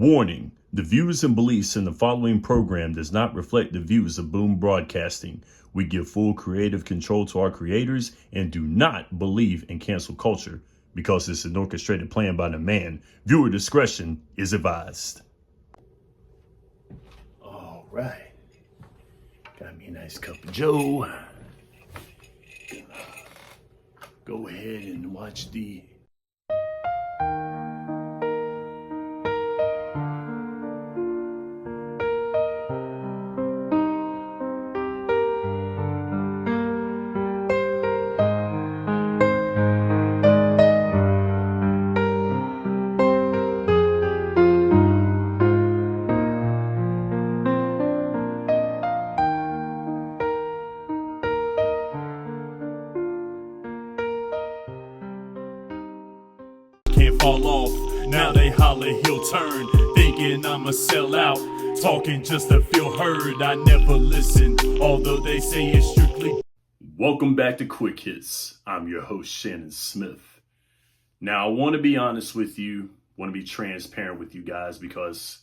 Warning, the views and beliefs in the following program does not reflect the views of Boom Broadcasting. We give full creative control to our creators and do not believe in cancel culture because it's an orchestrated plan by the man. Viewer discretion is advised. All right. Got me a nice cup of Joe. Go ahead and watch the fall off. Now they holler he'll turn, thinking I'ma sell out, talking just to feel heard. I never listen, although they say it's strictly. Welcome back to Quick Hits. I'm your host, Shannon Smith. Now, I want to be honest with you, want to be transparent with you guys, because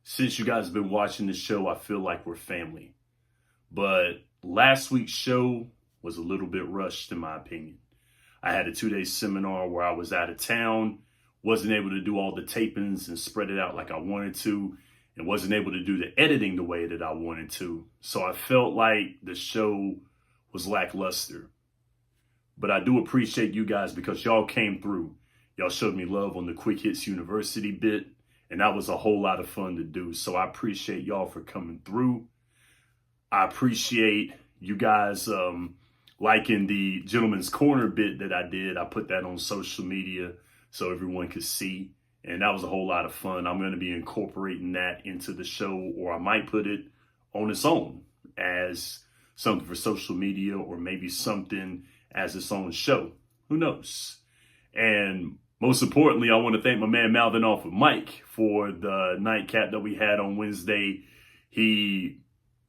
since you guys have been watching this show, I feel like we're family. But last week's show was a little bit rushed, in my opinion. I had a 2-day seminar where I was out of town, wasn't able to do all the tapings and spread it out like I wanted to, and wasn't able to do the editing the way that I wanted to. So I felt like the show was lackluster. But I do appreciate you guys because y'all came through. Y'all showed me love on the Quick Hits University bit, and that was a whole lot of fun to do. So I appreciate y'all for coming through. I appreciate you guys liking the Gentleman's Corner bit that I did. I put that on social media so everyone could see, and that was a whole lot of fun. I'm going to be incorporating that into the show, or I might put it on its own as something for social media, or maybe something as its own show. Who knows? And most importantly, I want to thank my man Malvin off of Mike for the nightcap that we had on Wednesday. He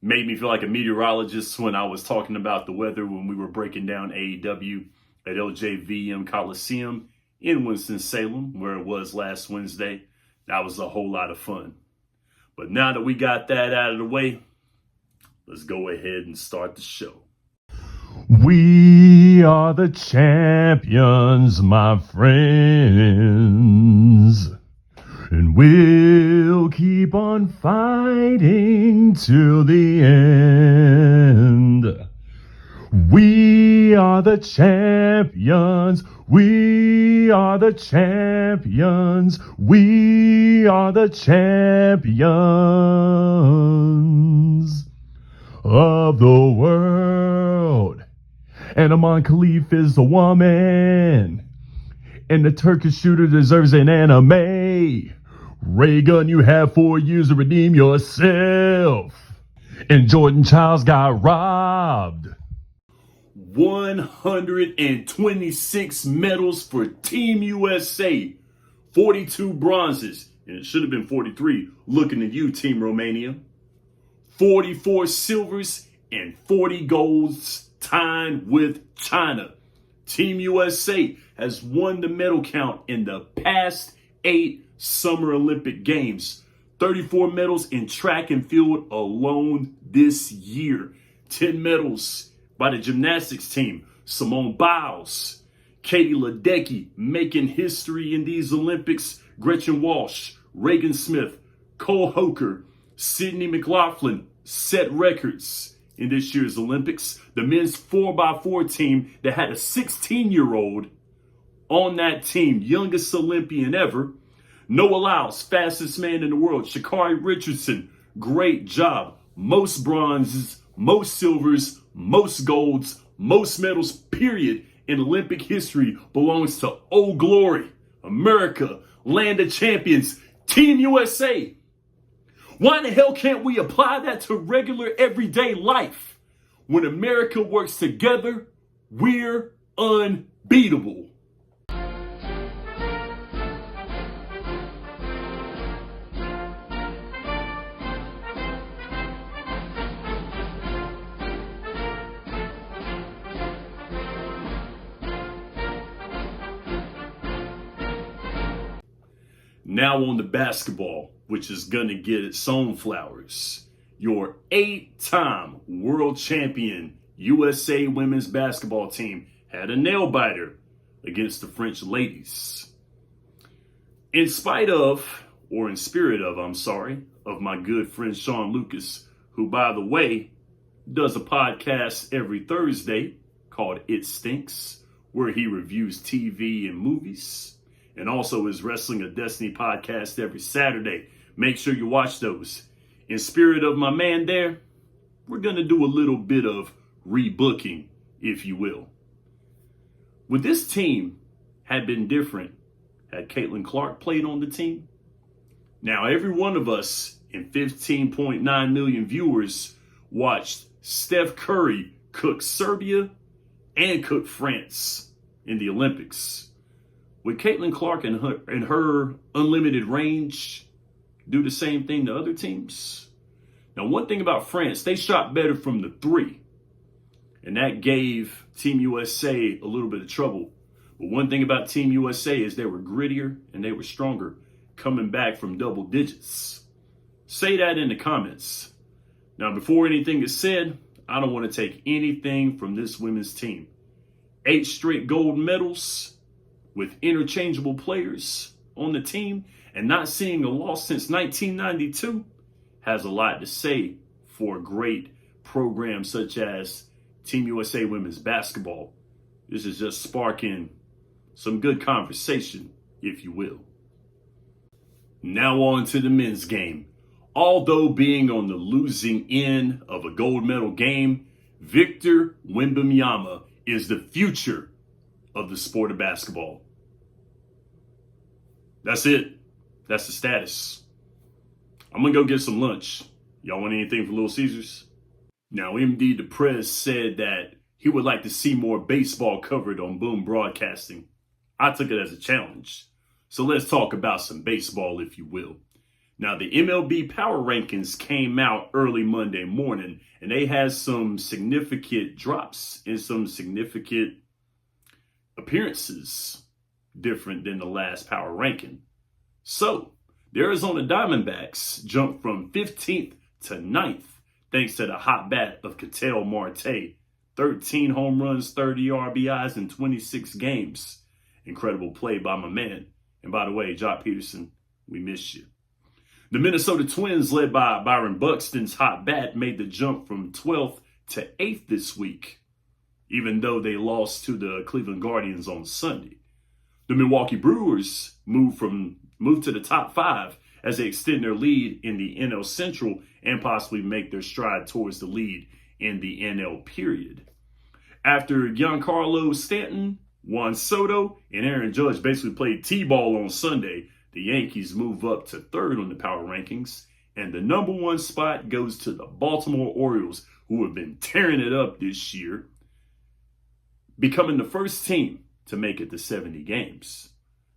made me feel like a meteorologist when I was talking about the weather when we were breaking down AEW at LJVM Coliseum in Winston-Salem, where it was last Wednesday. That was a whole lot of fun. But now that we got that out of the way, let's go ahead and start the show. We are the champions, my friends, and we'll keep on fighting till the end. We are the champions. We are the champions. We are the champions of the world. And Amon Khalif is the woman. And the Turkish shooter deserves an anime. Ray Gun, you have 4 years to redeem yourself. And Jordan Childs got robbed. 126 medals for Team USA. 42 bronzes. And it should have been 43. Looking at you, Team Romania. 44 silvers and 40 golds tied with China. Team USA has won the medal count in the past 8 Summer Olympic Games. 34 medals in track and field alone this year. 10 medals by the gymnastics team. Simone Biles, Katie Ledecky making history in these Olympics. Gretchen Walsh, Reagan Smith, Cole Hoker, Sydney McLaughlin set records in this year's Olympics. The men's 4x4 team that had a 16-year-old on that team, youngest Olympian ever. Noah Lyles, fastest man in the world. Sha'Carri Richardson, great job. Most bronzes, most silvers, most golds, most medals, period, in Olympic history belongs to Old Glory, America, land of champions, Team USA. Why in the hell can't we apply that to regular everyday life? When America works together, we're unbeatable. Now on to basketball. which is going to get its own flowers. Your 8-time world champion USA women's basketball team had a nail biter against the French ladies. In spirit of my good friend Sean Lucas, who, by the way, does a podcast every Thursday called It Stinks, where he reviews TV and movies, and also is Wrestling a Destiny podcast every Saturday. Make sure you watch those. In spirit of my man there, we're going to do a little bit of rebooking, if you will. Would this team had been different had Caitlin Clark played on the team? Now, every one of us and 15.9 million viewers watched Steph Curry cook Serbia and cook France in the Olympics. Would Caitlin Clark and her unlimited range do the same thing to other teams? Now, one thing about France, they shot better from the three, and that gave Team USA a little bit of trouble. But one thing about Team USA is they were grittier and they were stronger, coming back from double digits. Say that in the comments. Now, before anything is said, I don't want to take anything from this women's team. 8 straight gold medals with interchangeable players on the team and not seeing a loss since 1992 has a lot to say for a great program such as Team USA Women's Basketball. This is just sparking some good conversation, if you will. Now on to the men's game. Although being on the losing end of a gold medal game, Victor Wembanyama is the future of the sport of basketball. That's it. That's the status. I'm going to go get some lunch. Y'all want anything for Little Caesars? Now, MD DePrez said that he would like to see more baseball covered on Boom Broadcasting. I took it as a challenge. So let's talk about some baseball, if you will. Now, the MLB Power Rankings came out early Monday morning, and they had some significant drops and some significant appearances different than the last power ranking. So, the Arizona Diamondbacks jumped from 15th to 9th thanks to the hot bat of Ketel Marte. 13 home runs, 30 RBIs in 26 games. Incredible play by my man. And by the way, Jock Peterson, we miss you. The Minnesota Twins, led by Byron Buxton's hot bat, made the jump from 12th to 8th this week, even though they lost to the Cleveland Guardians on Sunday. The Milwaukee Brewers moved to the top 5 as they extend their lead in the NL Central and possibly make their stride towards the lead in the NL period. After Giancarlo Stanton, Juan Soto, and Aaron Judge basically played T-ball on Sunday, the Yankees move up to 3rd on the power rankings, and the number 1 spot goes to the Baltimore Orioles, who have been tearing it up this year, becoming the first team to make it to 70 games.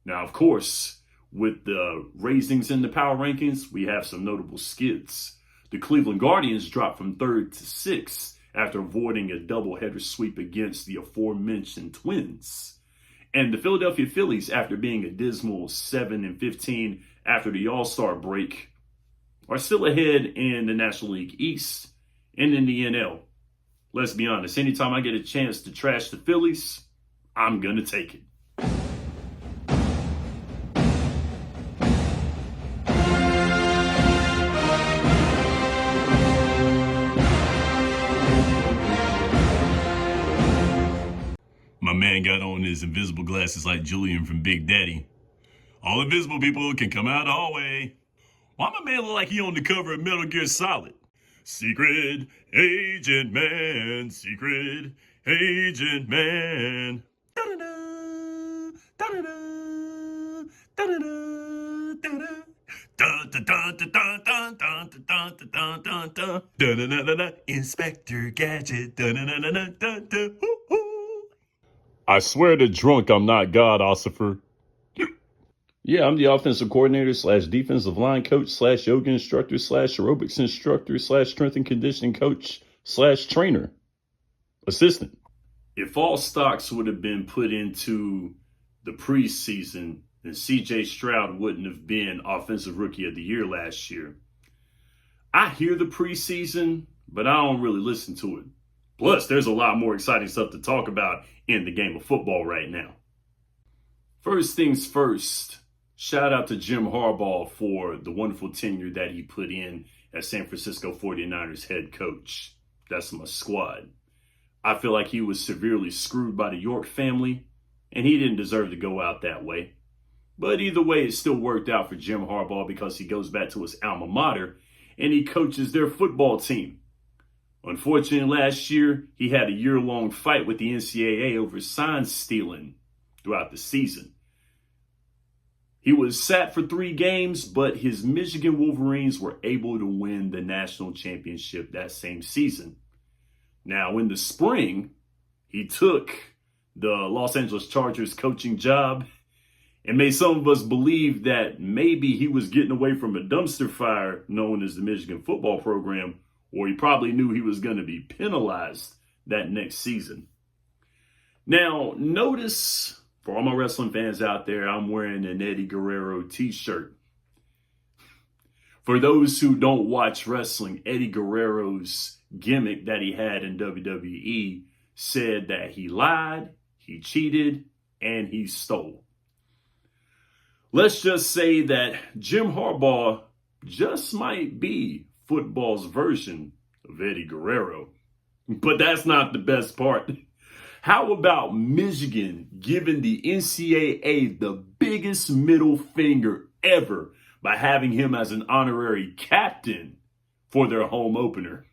Now, of course, with the raisings in the power rankings, we have some notable skids. The Cleveland Guardians dropped from 3rd to 6th after avoiding a doubleheader sweep against the aforementioned Twins. And the Philadelphia Phillies, after being a dismal 7-15 after the All-Star break, are still ahead in the National League East and in the NL. Let's be honest, anytime I get a chance to trash the Phillies, I'm going to take it. My man got on his invisible glasses like Julian from Big Daddy. All invisible people can come out the hallway. Why my man look like he on the cover of Metal Gear Solid? Secret Agent Man, Secret Agent Man. Da-da-da, da-da-da, da-da-da, da-da. Inspector Gadget. I swear to drunk I'm not God, Ossifer. Yeah, I'm the offensive coordinator / defensive line coach / yoga instructor / aerobics instructor / strength and conditioning coach / trainer. Assistant. If all stocks would have been put into the preseason then CJ Stroud wouldn't have been Offensive Rookie of the Year last year. I hear the preseason, but I don't really listen to it. Plus, there's a lot more exciting stuff to talk about in the game of football right now. First things first, shout out to Jim Harbaugh for the wonderful tenure that he put in as San Francisco 49ers head coach. That's my squad. I feel like he was severely screwed by the York family, and he didn't deserve to go out that way. But either way, it still worked out for Jim Harbaugh because he goes back to his alma mater and he coaches their football team. Unfortunately, last year, he had a year-long fight with the NCAA over sign stealing throughout the season. He was sat for 3 games, but his Michigan Wolverines were able to win the national championship that same season. Now, in the spring, he took the Los Angeles Chargers coaching job and made some of us believe that maybe he was getting away from a dumpster fire known as the Michigan football program, or he probably knew he was going to be penalized that next season. Now, notice, for all my wrestling fans out there, I'm wearing an Eddie Guerrero t-shirt. For those who don't watch wrestling, Eddie Guerrero's gimmick that he had in WWE said that he lied, he cheated, and he stole. Let's just say that Jim Harbaugh just might be football's version of Eddie Guerrero. But that's not the best part. How about Michigan giving the NCAA the biggest middle finger ever by having him as an honorary captain for their home opener?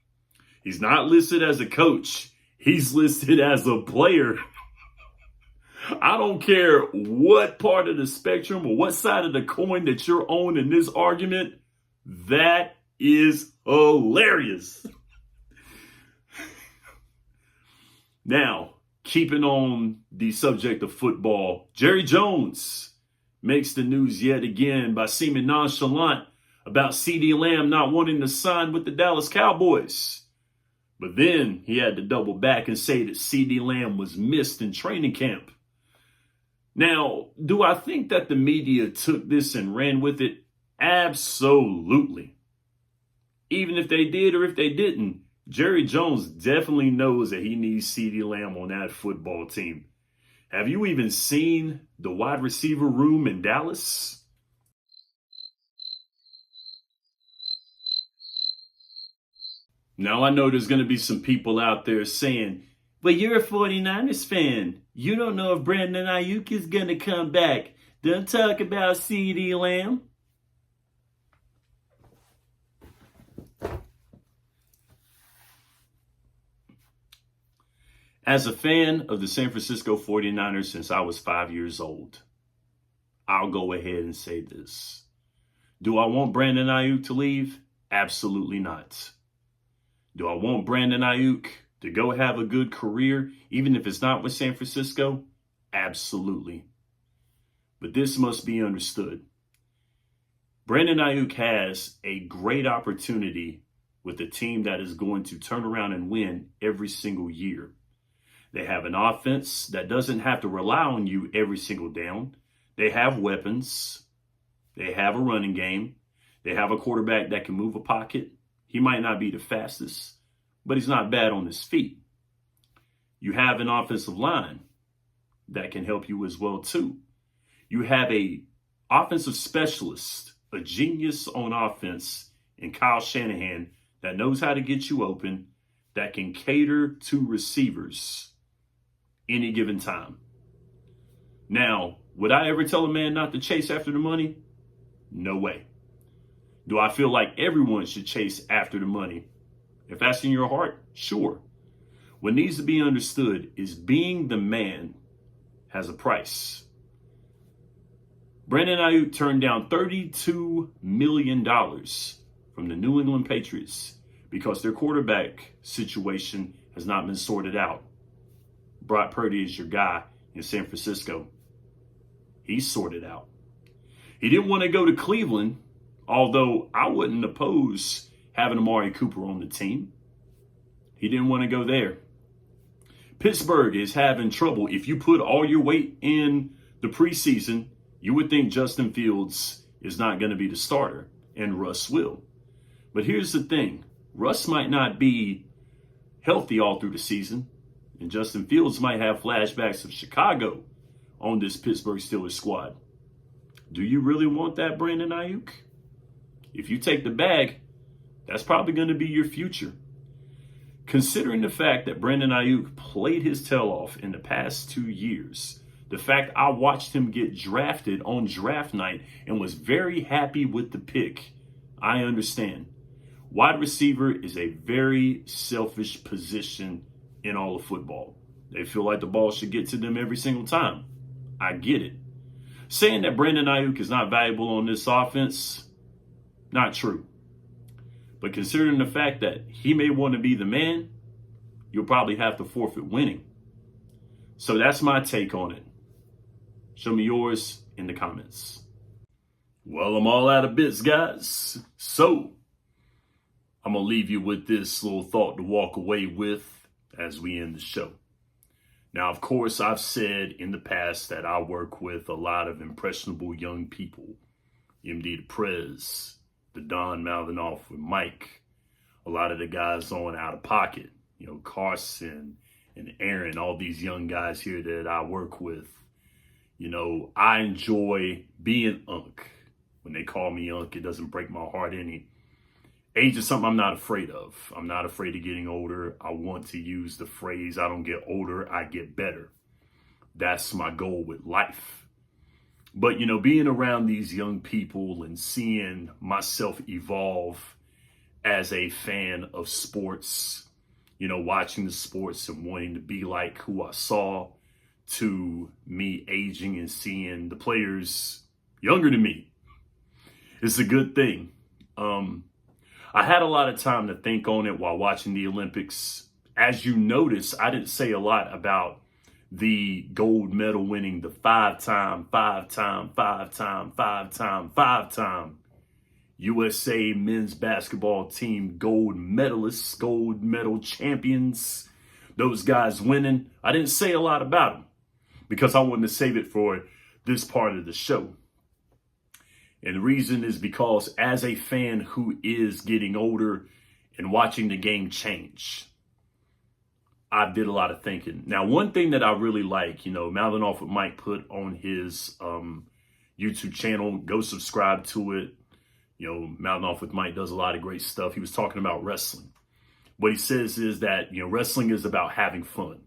He's not listed as a coach. He's listed as a player. I don't care what part of the spectrum or what side of the coin that you're on in this argument. That is hilarious. Now, keeping on the subject of football, Jerry Jones makes the news yet again by seeming nonchalant about CeeDee Lamb not wanting to sign with the Dallas Cowboys. But then he had to double back and say that CeeDee Lamb was missed in training camp. Now, do I think that the media took this and ran with it? Absolutely. Even if they did or if they didn't, Jerry Jones definitely knows that he needs CeeDee Lamb on that football team. Have you even seen the wide receiver room in Dallas? Now, I know there's going to be some people out there saying, but you're a 49ers fan. You don't know if Brandon Ayuk is going to come back. Don't talk about CeeDee Lamb. As a fan of the San Francisco 49ers since I was 5 years old, I'll go ahead and say this. Do I want Brandon Ayuk to leave? Absolutely not. Do I want Brandon Ayuk to go have a good career, even if it's not with San Francisco? Absolutely. But this must be understood. Brandon Ayuk has a great opportunity with a team that is going to turn around and win every single year. They have an offense that doesn't have to rely on you every single down. They have weapons. They have a running game. They have a quarterback that can move a pocket. He might not be the fastest, but he's not bad on his feet. You have an offensive line that can help you as well, too. You have a offensive specialist, a genius on offense in Kyle Shanahan that knows how to get you open, that can cater to receivers any given time. Now, would I ever tell a man not to chase after the money? No way. Do I feel like everyone should chase after the money? If that's in your heart, sure. What needs to be understood is being the man has a price. Brandon Ayuk turned down $32 million from the New England Patriots because their quarterback situation has not been sorted out. Brock Purdy is your guy in San Francisco. He's sorted out. He didn't want to go to Cleveland, although I wouldn't oppose having Amari Cooper on the team. He didn't want to go there. Pittsburgh is having trouble. If you put all your weight in the preseason, You would think Justin Fields is not going to be the starter, and Russ will. But here's the thing. Russ might not be healthy all through the season, and Justin Fields might have flashbacks of Chicago on this Pittsburgh Steelers squad. Do you really want that, Brandon Ayuk? If you take the bag, that's probably going to be your future. Considering the fact that Brandon Ayuk played his tail off in the past 2 years, the fact I watched him get drafted on draft night and was very happy with the pick, I understand. Wide receiver is a very selfish position in all of football. They feel like the ball should get to them every single time. I get it. Saying that Brandon Ayuk is not valuable on this offense, not true. But considering the fact that he may want to be the man, you'll probably have to forfeit winning. So that's my take on it. Show me yours in the comments. Well, I'm all out of bits, guys. So I'm going to leave you with this little thought to walk away with as we end the show. Now, of course, I've said in the past that I work with a lot of impressionable young people. MD the Prez, the Don mouthing off with Mike, a lot of the guys on Out of Pocket, Carson and Aaron, all these young guys here that I work with. I enjoy being Unk. When they call me Unk, it doesn't break my heart any. Age is something I'm not afraid of. I'm not afraid of getting older. I want to use the phrase, I don't get older, I get better. That's my goal with life. But, being around these young people and seeing myself evolve as a fan of sports, watching the sports and wanting to be like who I saw, to me aging and seeing the players younger than me, it's a good thing. I had a lot of time to think on it while watching the Olympics. As you notice, I didn't say a lot about the gold medal winning, the five-time USA men's basketball team gold medalists, gold medal champions, those guys winning. I didn't say a lot about them because I wanted to save it for this part of the show. And the reason is because as a fan who is getting older and watching the game change, I did a lot of thinking. Now, one thing that I really like, mouthing off what Mike put on his YouTube channel, go subscribe to it. Mouthing off with Mike does a lot of great stuff. He was talking about wrestling. What he says is that, wrestling is about having fun.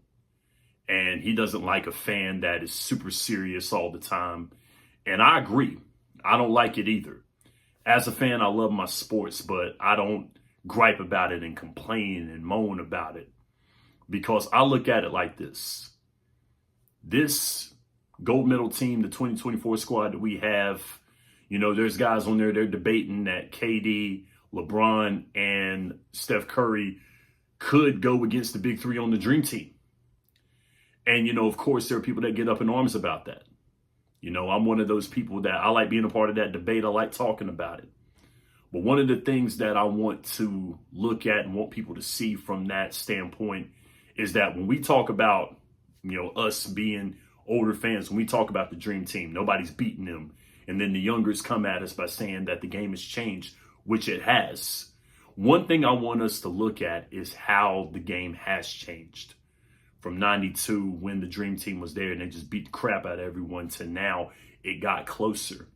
And he doesn't like a fan that is super serious all the time. And I agree. I don't like it either. As a fan, I love my sports, but I don't gripe about it and complain and moan about it because I look at it like this. This gold medal team, the 2024 squad that we have, there's guys on there, they're debating that KD, LeBron, and Steph Curry could go against the big three on the dream team. And, of course, there are people that get up in arms about that. I'm one of those people that I like being a part of that debate. I like talking about it. But one of the things that I want to look at and want people to see from that standpoint is that when we talk about, us being older fans, when we talk about the dream team, nobody's beating them. And then the youngers come at us by saying that the game has changed, which it has. One thing I want us to look at is how the game has changed. From 92, when the dream team was there and they just beat the crap out of everyone, to now it got closer.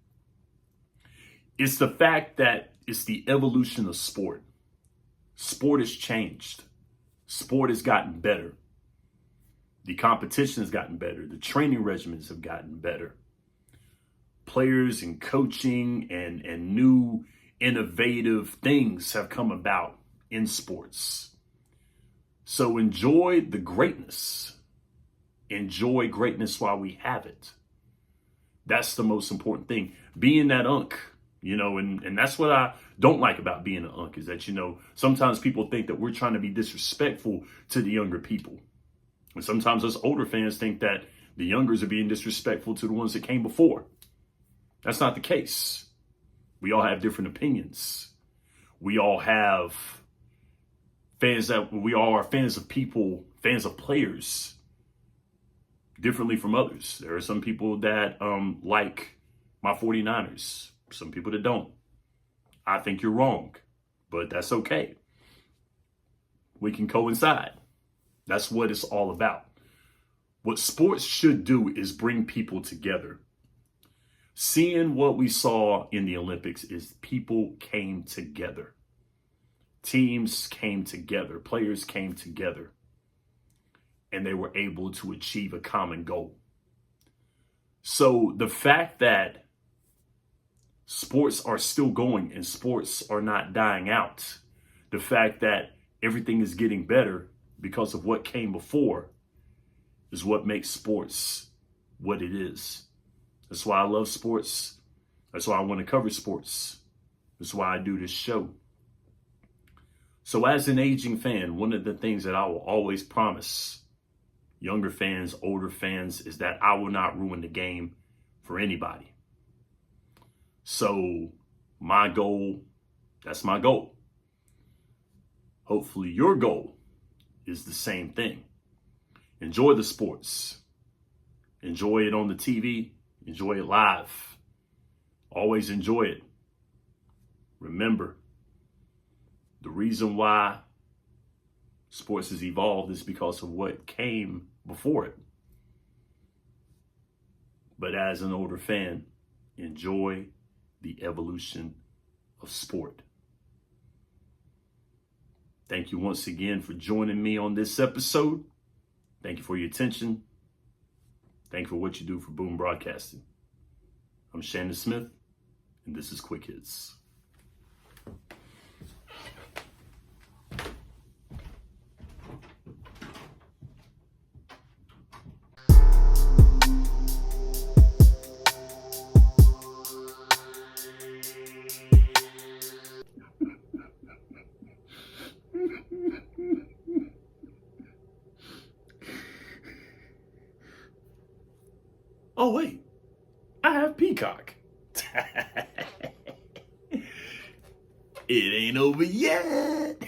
It's the fact that it's the evolution of sport. Sport has changed. Sport has gotten better. The competition has gotten better. The training regimens have gotten better. Players and coaching and new innovative things have come about in sports. So enjoy the greatness. Enjoy greatness while we have it. That's the most important thing. Being that Unk, and that's what I don't like about being an Unk is that, sometimes people think that we're trying to be disrespectful to the younger people. And sometimes us older fans think that the youngers are being disrespectful to the ones that came before. That's not the case. We all have different opinions. We all have we all are fans of people, fans of players differently from others. There are some people that like my 49ers. Some people that don't. I think you're wrong, but that's okay. We can coincide. That's what it's all about. What sports should do is bring people together. Seeing what we saw in the Olympics is people came together. Teams came together. Players came together. And they were able to achieve a common goal. So the fact that sports are still going and sports are not dying out, the fact that everything is getting better because of what came before, is what makes sports what it is. That's why I love sports. That's why I want to cover sports. That's why I do this show. So as an aging fan, one of the things that I will always promise younger fans, older fans, is that I will not ruin the game for anybody. So my goal, that's my goal. Hopefully your goal is the same thing. Enjoy the sports. Enjoy it on the TV. Enjoy it live. Always enjoy it. Remember, the reason why sports has evolved is because of what came before it. But as an older fan, enjoy the evolution of sport. Thank you once again for joining me on this episode. Thank you for your attention. Thank you for what you do for Boom Broadcasting. I'm Shannon Smith, and this is Quick Hits. Oh, wait, I have Peacock. It ain't over yet.